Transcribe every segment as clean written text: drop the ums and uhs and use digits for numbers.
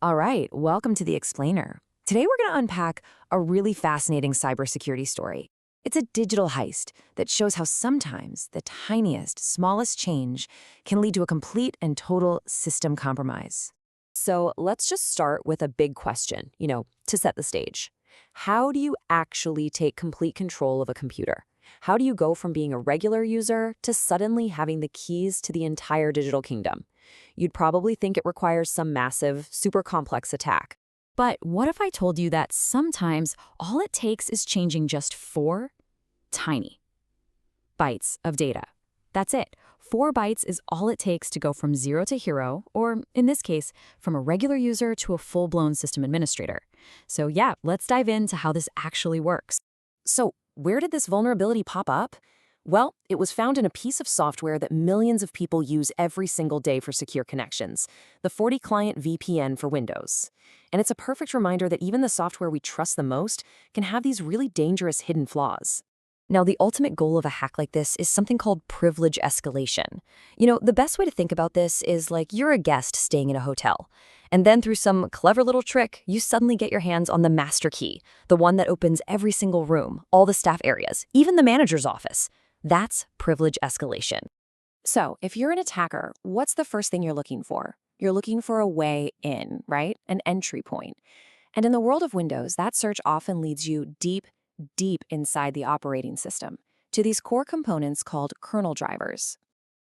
All right, welcome to the Explainer. Today we're going to unpack a really fascinating cybersecurity story. It's a digital heist that shows how sometimes the tiniest, smallest change can lead to a complete and total system compromise. So let's just start with a big question, to set the stage. How do you actually take complete control of a computer? How do you go from being a regular user to suddenly having the keys to the entire digital kingdom? You'd probably think it requires some massive, super complex attack. But what if I told you that sometimes all it takes is changing just 4 tiny bytes of data? That's it. 4 bytes is all it takes to go from zero to hero, or in this case, from a regular user to a full-blown system administrator. So yeah, let's dive into how this actually works. So where did this vulnerability pop up? Well, it was found in a piece of software that millions of people use every single day for secure connections, the FortiClient VPN for Windows. And it's a perfect reminder that even the software we trust the most can have these really dangerous hidden flaws. Now, the ultimate goal of a hack like this is something called privilege escalation. The best way to think about this is like you're a guest staying in a hotel. And then through some clever little trick, you suddenly get your hands on the master key, the one that opens every single room, all the staff areas, even the manager's office. That's privilege escalation. So, if you're an attacker, what's the first thing you're looking for? You're looking for a way in, right? An entry point. And in the world of Windows, that search often leads you deep, deep inside the operating system to these core components called kernel drivers.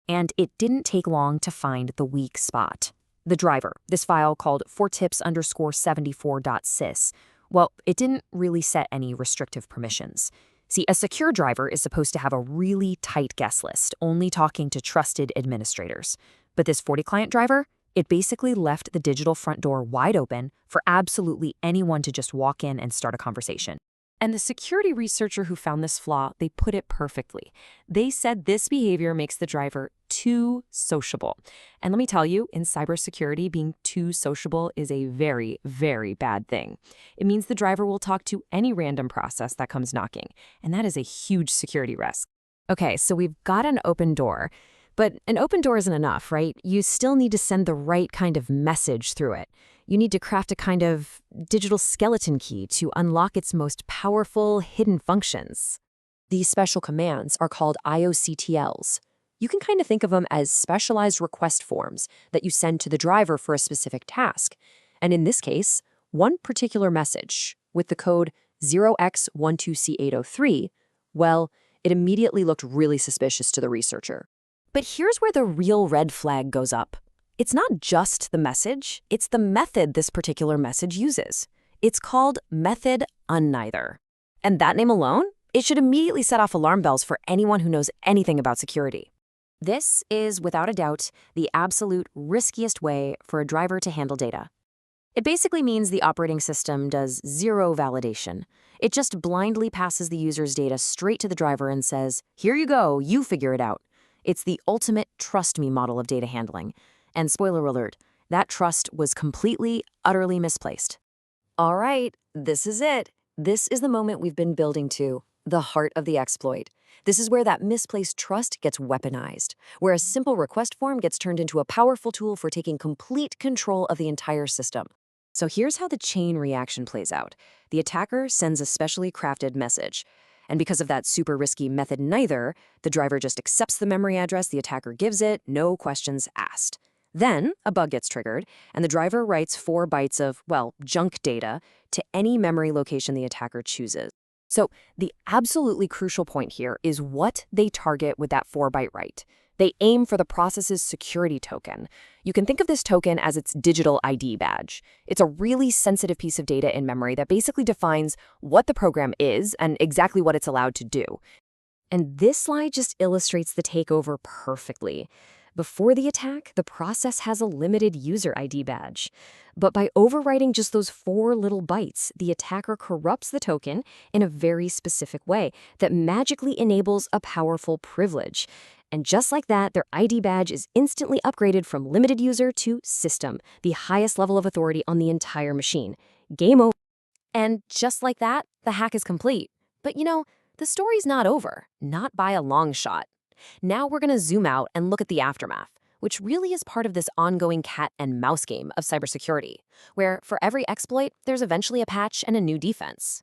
And it didn't take long to find the weak spot. The driver, this file called fortips_74.sys, well, it didn't really set any restrictive permissions. See, a secure driver is supposed to have a really tight guest list, only talking to trusted administrators. But this FortiClient driver, it basically left the digital front door wide open for absolutely anyone to just walk in and start a conversation. And the security researcher who found this flaw, they put it perfectly. They said this behavior makes the driver too sociable. And let me tell you, in cybersecurity, being too sociable is a very, very bad thing. It means the driver will talk to any random process that comes knocking, and that is a huge security risk. Okay, so we've got an open door, but an open door isn't enough, right? You still need to send the right kind of message through it. You need to craft a kind of digital skeleton key to unlock its most powerful hidden functions. These special commands are called IOCTLs. You can kind of think of them as specialized request forms that you send to the driver for a specific task. And in this case, one particular message with the code 0x12c803, well, it immediately looked really suspicious to the researcher. But here's where the real red flag goes up. It's not just the message, it's the method this particular message uses. It's called method unneither. And that name alone, it should immediately set off alarm bells for anyone who knows anything about security. This is, without a doubt, the absolute riskiest way for a driver to handle data. It basically means the operating system does zero validation. It just blindly passes the user's data straight to the driver and says, "Here you go, you figure it out." It's the ultimate trust me model of data handling. And spoiler alert, that trust was completely, utterly misplaced. All right, this is it. This is the moment we've been building to, the heart of the exploit. This is where that misplaced trust gets weaponized, where a simple request form gets turned into a powerful tool for taking complete control of the entire system. So here's how the chain reaction plays out. The attacker sends a specially crafted message. And because of that super risky method neither, the driver just accepts the memory address the attacker gives it, no questions asked. Then, a bug gets triggered, and the driver writes 4 bytes of, well, junk data to any memory location the attacker chooses. So, the absolutely crucial point here is what they target with that 4-byte write. They aim for the process's security token. You can think of this token as its digital ID badge. It's a really sensitive piece of data in memory that basically defines what the program is and exactly what it's allowed to do. And this slide just illustrates the takeover perfectly. Before the attack, the process has a limited user ID badge. But by overwriting just those 4 little bytes, the attacker corrupts the token in a very specific way that magically enables a powerful privilege. And just like that, their ID badge is instantly upgraded from limited user to system, the highest level of authority on the entire machine. Game over. And just like that, the hack is complete. But the story's not over, not by a long shot. Now we're going to zoom out and look at the aftermath. which really is part of this ongoing cat and mouse game of cybersecurity, where for every exploit, there's eventually a patch and a new defense.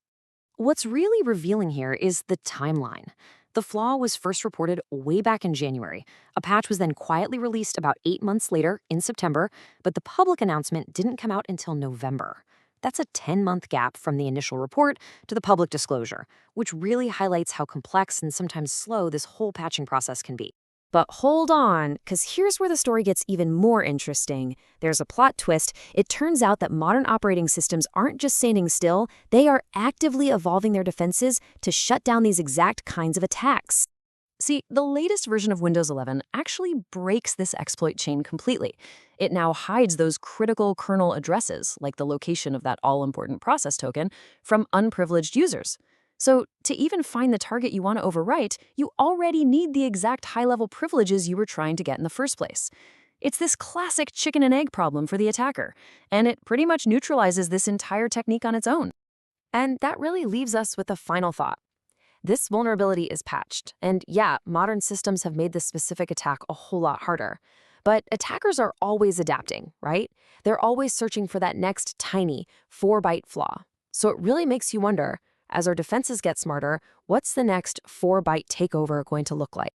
What's really revealing here is the timeline. The flaw was first reported way back in January. A patch was then quietly released about 8 months later in September, but the public announcement didn't come out until November. That's a 10-month gap from the initial report to the public disclosure, which really highlights how complex and sometimes slow this whole patching process can be. But hold on, because here's where the story gets even more interesting. There's a plot twist. It turns out that modern operating systems aren't just standing still, they are actively evolving their defenses to shut down these exact kinds of attacks. See, the latest version of Windows 11 actually breaks this exploit chain completely. It now hides those critical kernel addresses, like the location of that all-important process token, from unprivileged users. So to even find the target you want to overwrite, you already need the exact high-level privileges you were trying to get in the first place. It's this classic chicken and egg problem for the attacker, and it pretty much neutralizes this entire technique on its own. And that really leaves us with a final thought. This vulnerability is patched, and yeah, modern systems have made this specific attack a whole lot harder. But attackers are always adapting, right? They're always searching for that next tiny 4-byte flaw. So it really makes you wonder, as our defenses get smarter, what's the next 4-byte takeover going to look like?